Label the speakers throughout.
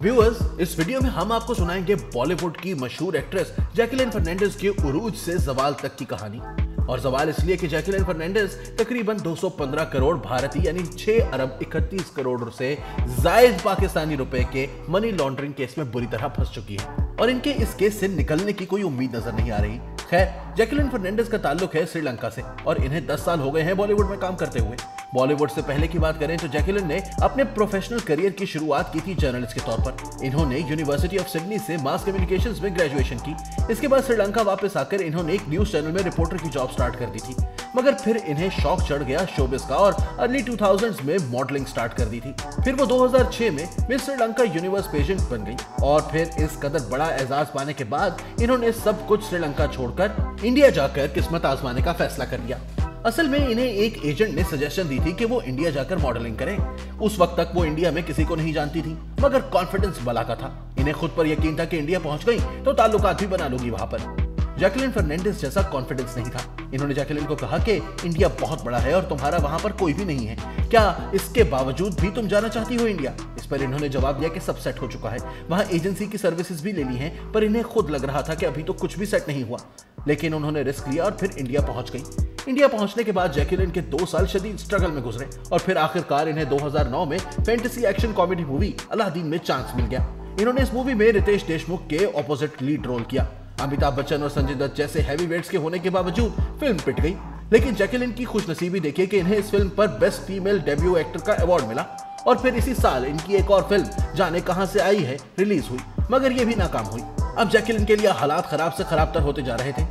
Speaker 1: Viewers, इस video में हम आपको सुनाएंगे बॉलीवुड की मशहूर एक्ट्रेस जैकलिन फर्नांडिस के उरूज से जवाल तक की कहानी। और जवाल इसलिए कि जैकलिन फर्नांडिस तकरीबन 215 करोड़ भारतीय यानी 6 अरब 31 करोड़ से जायद पाकिस्तानी रुपए के मनी लॉन्ड्रिंग केस में बुरी तरह फंस चुकी है और इनके इस केस से निकलने की कोई उम्मीद नजर नहीं आ रही। खैर, जैकलिन फर्नांडिस का ताल्लुक है श्रीलंका से और इन्हें 10 साल हो गए हैं बॉलीवुड में काम करते हुए। बॉलीवुड से पहले की बात करें तो जैकलिन ने अपने प्रोफेशनल करियर की शुरुआत की थी जर्नलिस्ट के तौर पर। इन्होंने यूनिवर्सिटी ऑफ सिडनी से मास कम्युनिकेशंस में ग्रेजुएशन की। इसके बाद श्रीलंका वापस आकर इन्होंने एक न्यूज चैनल में रिपोर्टर की जॉब स्टार्ट कर दी थी, मगर फिर इन्हें शौक चढ़ गया शोबिस का और अर्ली 2000s में मॉडलिंग स्टार्ट कर दी थी। फिर वो 2006 में मिस श्रीलंका यूनिवर्स पेजेंट बन गई और फिर इस कदर बड़ा एजाज पाने के बाद इन्होंने सब कुछ श्रीलंका छोड़कर इंडिया जाकर किस्मत आजमाने का फैसला कर लिया। असल में इन्हें एक एजेंट ने सजेशन दी थी कि वो इंडिया जाकर मॉडलिंग करें। उस वक्त तक वो इंडिया में किसी को नहीं जानती थी, मगर कॉन्फिडेंस बला का था। इन्हें खुद पर यकीन था कि इंडिया पहुंच गई तो ताल्लुकात भी बना लूंगी वहां पर। जैकलिन फर्नांडिस जैसा कॉन्फिडेंस नहीं था। इन्होंने जैकलिन को कहा कि इंडिया बहुत बड़ा है और तुम्हारा वहां पर कोई भी नहीं है, क्या इसके बावजूद भी तुम जाना चाहती हो इंडिया? इस पर इन्होंने जवाब दिया कि सब सेट हो चुका है, वहां एजेंसी की सर्विसेज भी ले ली हैं, पर इन्हें खुद लग रहा था कि अभी तो कुछ भी सेट नहीं हुआ। लेकिन उन्होंने रिस्क लिया और फिर इंडिया पहुंच गई। इंडिया पहुंचने के बाद जैकलिन के 2 साल शदीद स्ट्रगल में गुजरे और फिर आखिरकार इन्हें 2009 में fantasy action comedy movie Aladdin में चांस मिल गया। इन्होंने इस मूवी में रितेश देशमुख के ऑपोजिट लीड रोल किया। अमिताभ बच्चन और संजय दत्त जैसे हैवीवेट्स के होने के बावजूद फिल्म पिट गई, लेकिन जैकलिन की खुशनसीबी देखिए कि इन्हें इस फिल्म पर बेस्ट फीमेल डेब्यू एक्टर का अवार्ड मिला। और फिर इसी साल इनकी एक और फिल्म जाने कहां से आई है रिलीज हुई, मगर यह भी नाकाम हुई। अब जैकलिन के लिए हालात खराब से खराबतर होते जा रहे थे।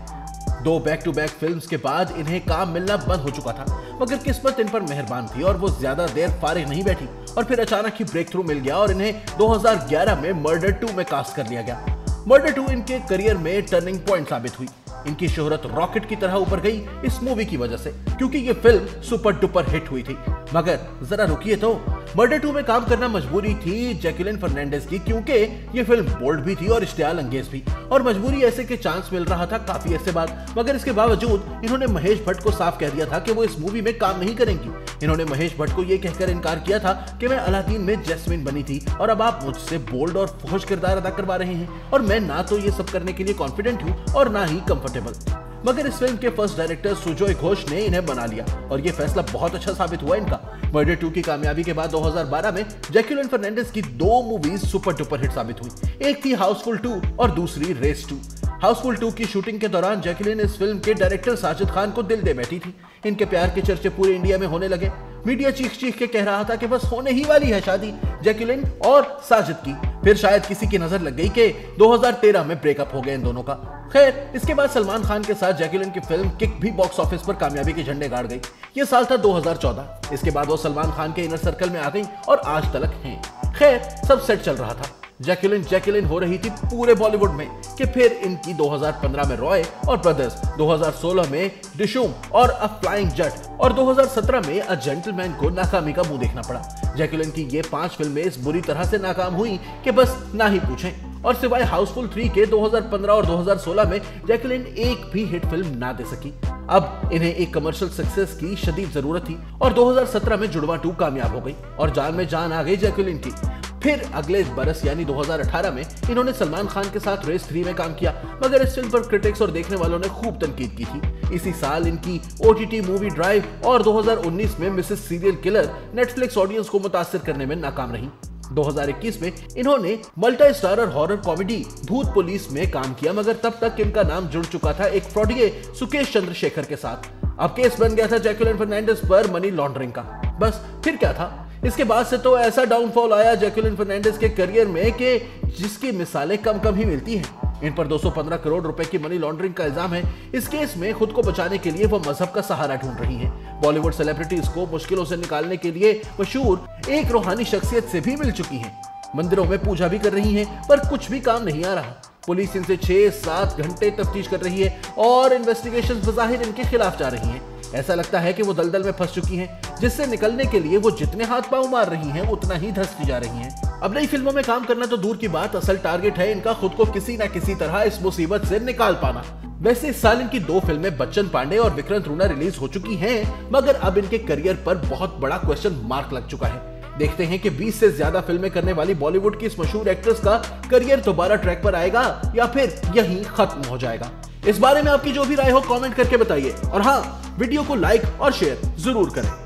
Speaker 1: 2 बैक टू बैक फिल्म्स के बाद इन्हें काम मिलना बंद हो चुका था, मगर किस्मत इन पर मेहरबान थी और वो ज्यादा देर फारिग नहीं बैठी और फिर अचानक ही ब्रेक थ्रू मिल गया और इन्हें 2011 में मर्डर 2 में कास्ट कर लिया गया। मर्डर 2 इनके करियर में टर्निंग पॉइंट साबित हुई। इनकी शोहरत रॉकेट की तरह ऊपर गई इस मूवी की वजह से, क्योंकि ये फिल्म सुपर डुपर हिट हुई थी। मगर जरा रुकिए तो, मर्डर 2 में काम करना मजबूरी थी जैकलिन फर्नांडिस की, क्योंकि ये फिल्म बोल्ड भी थी और इश्तियाल अंगेज भी, और मजबूरी ऐसे के चांस मिल रहा था काफी ऐसे बाद। मगर इसके बावजूद इन्होंने महेश भट्ट को साफ कह दिया था कि वो इस मूवी में काम नहीं करेंगी। इन्होंने महेश भट्ट को ये कहकर इनकार किया था कि मैं अलादीन में जैस्मिन बनी थी और अब आप मुझसे बोल्ड और फहुश किरदार अदा करवा रहे हैं और मैं ना तो ये सब करने के लिए कॉन्फिडेंट हूँ और ना ही कंफर्टेबल। मगर इस फिल्म के फर्स्ट डायरेक्टर सुजॉय घोष ने इन्हें बना लिया और ये फैसला बहुत अच्छा साबित हुआ इनका। मर्डर 2 की कामयाबी के बाद 2012 में जैकलिन फर्नांडिस की 2 मूवीज सुपर डुपर हिट साबित हुई। एक थी हाउसफुल 2 और दूसरी रेस 2। हाउसफुल 2 की शूटिंग के दौरान जैकलिन इस फिल्म के डायरेक्टर साजिद खान को दिल दे बैठी थी। इनके प्यार के चर्चे पूरे इंडिया में होने लगे। मीडिया चीख चीख के कह रहा था कि बस होने ही वाली है शादी जैकलिन और साजिद की। फिर शायद किसी की नजर लग गई कि 2013 में ब्रेकअप हो गया इन दोनों का। खैर, इसके बाद सलमान खान के साथ जैकलिन की फिल्म किक भी बॉक्स ऑफिस पर कामयाबी के झंडे गाड़ गई। ये साल था 2014। इसके बाद वो सलमान खान के इनर सर्कल में आ गई और आज तलक हैं। खैर, सब सेट चल रहा था। जैकलिन हो रही थी पूरे बॉलीवुड में कि फिर इनकी 2015 में रॉय और ब्रदर्स, 2016 में डिशूम और अ फ्लाइंग जट और 2017 में अ जेंटलमैन को नाकामी का मुंह देखना पड़ा। जैकलिन की ये 5 फिल्में इस बुरी तरह से नाकाम हुई कि बस ना ही पूछें। और सिवाय हाउसफुल 3 के 2015 और 2016 में जैकलिन एक भी हिट फिल्म ना दे सकी। अब इन्हें एक कमर्शियल सक्सेस की शदीद जरूरत थी और 2017 में जुड़वा 2 कामयाब हो गई और जान में जान आ गई जैकलिन की। फिर अगले बरस यानी 2018 में इन्होंने सलमान खान के साथ रेस 3 में काम किया, मगर इस फिल्म पर क्रिटिक्स और देखने वालों ने खूब तनकीद की थी। इसी साल इनकी OTT मूवी ड्राइव और 2019 में Mrs serial killer Netflix audience को मुतासिर करने में नाकाम रही। 2021 में इन्होंने मल्टी स्टारर हॉरर कॉमेडी भूत पुलिस में काम किया, मगर तब तक इनका नाम जुड़ चुका था एक फ्रॉडिये सुकेश चंद्रशेखर के साथ। अब केस बन गया था जैकलिन फर्नांडिस पर मनी लॉन्ड्रिंग का। बस फिर क्या था, इसके बाद से तो ऐसा डाउनफॉल आया जैकलिन फर्नांडिस के करियर में कि जिसकी मिसालें कम ही मिलती हैं। इन पर 215 करोड़ रुपए की मनी लॉन्ड्रिंग का इल्जाम है। इस केस में खुद को बचाने के लिए वो मजहब का सहारा ढूंढ रही हैं। बॉलीवुड सेलिब्रिटीज को मुश्किलों से निकालने के लिए मशहूर एक रूहानी शख्सियत से भी मिल चुकी हैं। मंदिरों में पूजा भी कर रही हैं, पर कुछ भी काम नहीं आ रहा। पुलिस इनसे 6-7 घंटे तफ्तीश कर रही है और इन्वेस्टिगेशन बज़ाहिर इनके खिलाफ जा रही हैं। ऐसा लगता है कि वो दलदल में फंस चुकी हैं, जिससे निकलने के लिए वो जितने हाथ पांव मार रही हैं उतना ही धंसती जा रही हैं। अब नई फिल्मों में काम करना तो दूर की बात, असल टारगेट है इनका खुद को किसी न किसी तरह इस मुसीबत से निकाल पाना। वैसे इस साल इनकी 2 फिल्में बच्चन पांडे और विक्रांत रूना रिलीज हो चुकी हैं, मगर अब इनके करियर पर बहुत बड़ा क्वेश्चन मार्क लग चुका है। देखते हैं कि 20 से ज्यादा फिल्में करने वाली बॉलीवुड की इस मशहूर एक्ट्रेस का करियर दोबारा ट्रैक पर आएगा या फिर यहीं खत्म हो जाएगा। इस बारे में आपकी जो भी राय हो कमेंट करके बताइए और हाँ, वीडियो को लाइक और शेयर जरूर करें।